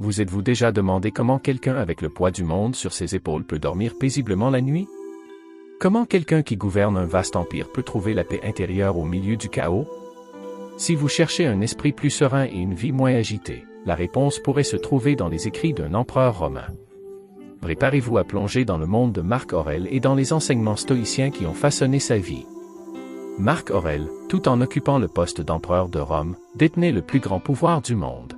Vous êtes-vous déjà demandé comment quelqu'un avec le poids du monde sur ses épaules peut dormir paisiblement la nuit? Comment quelqu'un qui gouverne un vaste empire peut trouver la paix intérieure au milieu du chaos? Si vous cherchez un esprit plus serein et une vie moins agitée, la réponse pourrait se trouver dans les écrits d'un empereur romain. Préparez-vous à plonger dans le monde de Marc Aurèle et dans les enseignements stoïciens qui ont façonné sa vie. Marc Aurèle, tout en occupant le poste d'empereur de Rome, détenait le plus grand pouvoir du monde.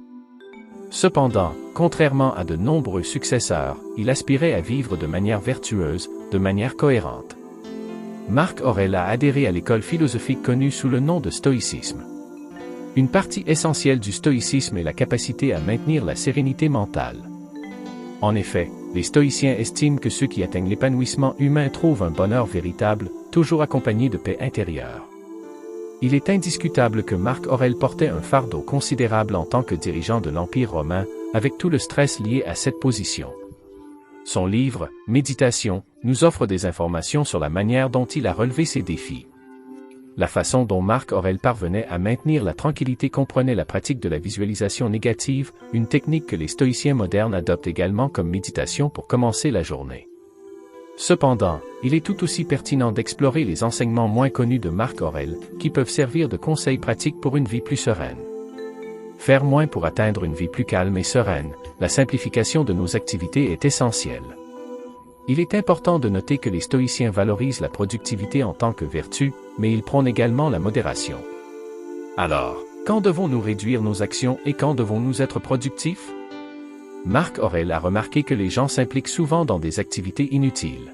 Cependant, contrairement à de nombreux successeurs, il aspirait à vivre de manière vertueuse, de manière cohérente. Marc Aurèle a adhéré à l'école philosophique connue sous le nom de stoïcisme. Une partie essentielle du stoïcisme est la capacité à maintenir la sérénité mentale. En effet, les stoïciens estiment que ceux qui atteignent l'épanouissement humain trouvent un bonheur véritable, toujours accompagné de paix intérieure. Il est indiscutable que Marc Aurèle portait un fardeau considérable en tant que dirigeant de l'Empire romain, avec tout le stress lié à cette position. Son livre, Méditation, nous offre des informations sur la manière dont il a relevé ces défis. La façon dont Marc Aurèle parvenait à maintenir la tranquillité comprenait la pratique de la visualisation négative, une technique que les stoïciens modernes adoptent également comme méditation pour commencer la journée. Cependant, il est tout aussi pertinent d'explorer les enseignements moins connus de Marc Aurèle, qui peuvent servir de conseils pratiques pour une vie plus sereine. Faire moins pour atteindre une vie plus calme et sereine, la simplification de nos activités est essentielle. Il est important de noter que les stoïciens valorisent la productivité en tant que vertu, mais ils prônent également la modération. Alors, quand devons-nous réduire nos actions et quand devons-nous être productifs? Marc Aurèle a remarqué que les gens s'impliquent souvent dans des activités inutiles.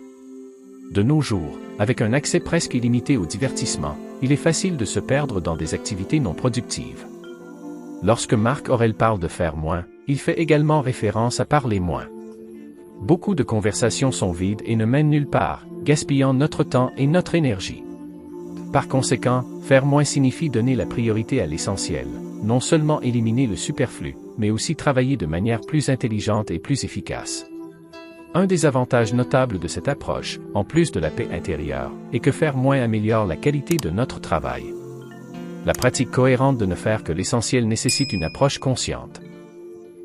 De nos jours, avec un accès presque illimité au divertissement, il est facile de se perdre dans des activités non productives. Lorsque Marc Aurèle parle de faire moins, il fait également référence à parler moins. Beaucoup de conversations sont vides et ne mènent nulle part, gaspillant notre temps et notre énergie. Par conséquent, faire moins signifie donner la priorité à l'essentiel, non seulement éliminer le superflu, mais aussi travailler de manière plus intelligente et plus efficace. Un des avantages notables de cette approche, en plus de la paix intérieure, est que faire moins améliore la qualité de notre travail. La pratique cohérente de ne faire que l'essentiel nécessite une approche consciente.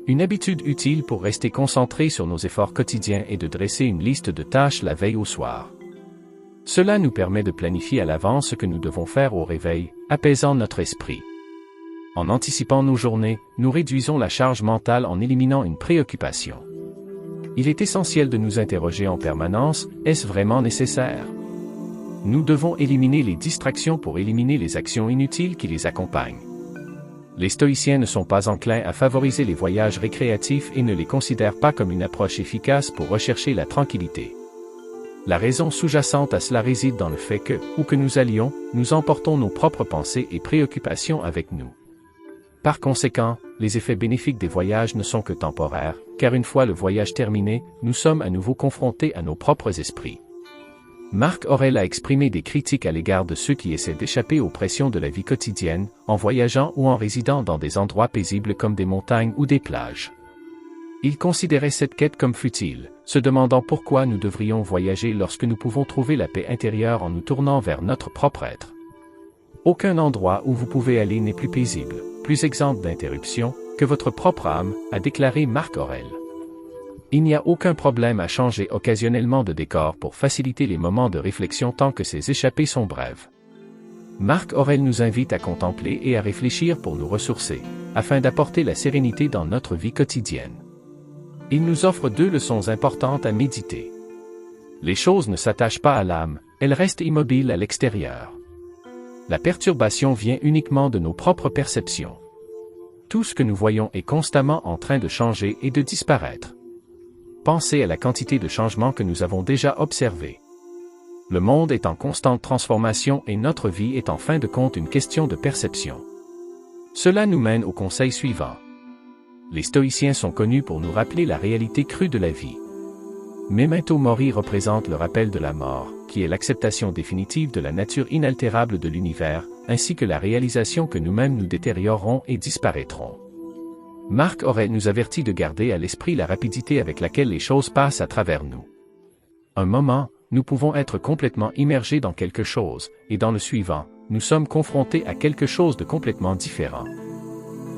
Une habitude utile pour rester concentré sur nos efforts quotidiens est de dresser une liste de tâches la veille au soir. Cela nous permet de planifier à l'avance ce que nous devons faire au réveil, apaisant notre esprit. En anticipant nos journées, nous réduisons la charge mentale en éliminant une préoccupation. Il est essentiel de nous interroger en permanence, est-ce vraiment nécessaire? Nous devons éliminer les distractions pour éliminer les actions inutiles qui les accompagnent. Les stoïciens ne sont pas enclins à favoriser les voyages récréatifs et ne les considèrent pas comme une approche efficace pour rechercher la tranquillité. La raison sous-jacente à cela réside dans le fait que, où que nous allions, nous emportons nos propres pensées et préoccupations avec nous. Par conséquent, les effets bénéfiques des voyages ne sont que temporaires, car une fois le voyage terminé, nous sommes à nouveau confrontés à nos propres esprits. Marc Aurèle a exprimé des critiques à l'égard de ceux qui essaient d'échapper aux pressions de la vie quotidienne, en voyageant ou en résidant dans des endroits paisibles comme des montagnes ou des plages. Il considérait cette quête comme futile, se demandant pourquoi nous devrions voyager lorsque nous pouvons trouver la paix intérieure en nous tournant vers notre propre être. Aucun endroit où vous pouvez aller n'est plus paisible, plus exempt d'interruptions, que votre propre âme, a déclaré Marc Aurèle. Il n'y a aucun problème à changer occasionnellement de décor pour faciliter les moments de réflexion tant que ces échappées sont brèves. Marc Aurèle nous invite à contempler et à réfléchir pour nous ressourcer, afin d'apporter la sérénité dans notre vie quotidienne. Il nous offre 2 leçons importantes à méditer. Les choses ne s'attachent pas à l'âme, elles restent immobiles à l'extérieur. La perturbation vient uniquement de nos propres perceptions. Tout ce que nous voyons est constamment en train de changer et de disparaître. Pensez à la quantité de changements que nous avons déjà observés. Le monde est en constante transformation et notre vie est en fin de compte une question de perception. Cela nous mène au conseil suivant. Les stoïciens sont connus pour nous rappeler la réalité crue de la vie. Memento Mori représente le rappel de la mort, qui est l'acceptation définitive de la nature inaltérable de l'univers, ainsi que la réalisation que nous-mêmes nous détériorerons et disparaîtrons. Marc Aurèle nous avertit de garder à l'esprit la rapidité avec laquelle les choses passent à travers nous. Un moment, nous pouvons être complètement immergés dans quelque chose, et dans le suivant, nous sommes confrontés à quelque chose de complètement différent.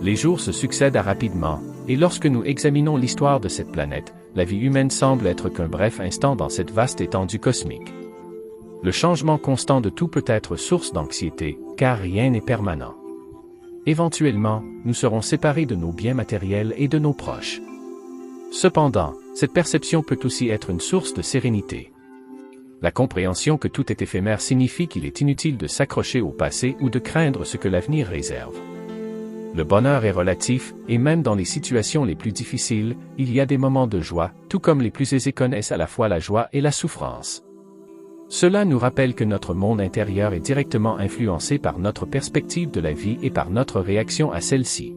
Les jours se succèdent rapidement, Et lorsque nous examinons l'histoire de cette planète, la vie humaine semble être qu'un bref instant dans cette vaste étendue cosmique. Le changement constant de tout peut être source d'anxiété, car rien n'est permanent. Éventuellement, nous serons séparés de nos biens matériels et de nos proches. Cependant, cette perception peut aussi être une source de sérénité. La compréhension que tout est éphémère signifie qu'il est inutile de s'accrocher au passé ou de craindre ce que l'avenir réserve. Le bonheur est relatif, et même dans les situations les plus difficiles, il y a des moments de joie, tout comme les plus aisés connaissent à la fois la joie et la souffrance. Cela nous rappelle que notre monde intérieur est directement influencé par notre perspective de la vie et par notre réaction à celle-ci.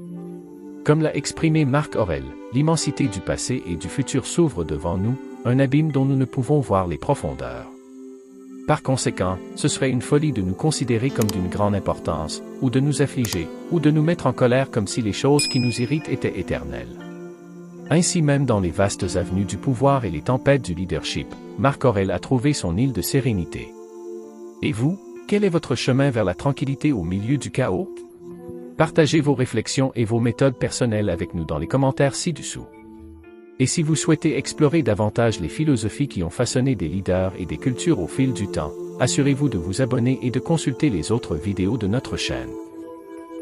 Comme l'a exprimé Marc Aurèle, l'immensité du passé et du futur s'ouvre devant nous, un abîme dont nous ne pouvons voir les profondeurs. Par conséquent, ce serait une folie de nous considérer comme d'une grande importance, ou de nous affliger, ou de nous mettre en colère comme si les choses qui nous irritent étaient éternelles. Ainsi même dans les vastes avenues du pouvoir et les tempêtes du leadership, Marc Aurèle a trouvé son île de sérénité. Et vous, quel est votre chemin vers la tranquillité au milieu du chaos? Partagez vos réflexions et vos méthodes personnelles avec nous dans les commentaires ci-dessous. Et si vous souhaitez explorer davantage les philosophies qui ont façonné des leaders et des cultures au fil du temps, assurez-vous de vous abonner et de consulter les autres vidéos de notre chaîne.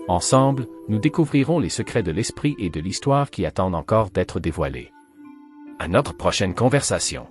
Ensemble, nous découvrirons les secrets de l'esprit et de l'histoire qui attendent encore d'être dévoilés. À notre prochaine conversation.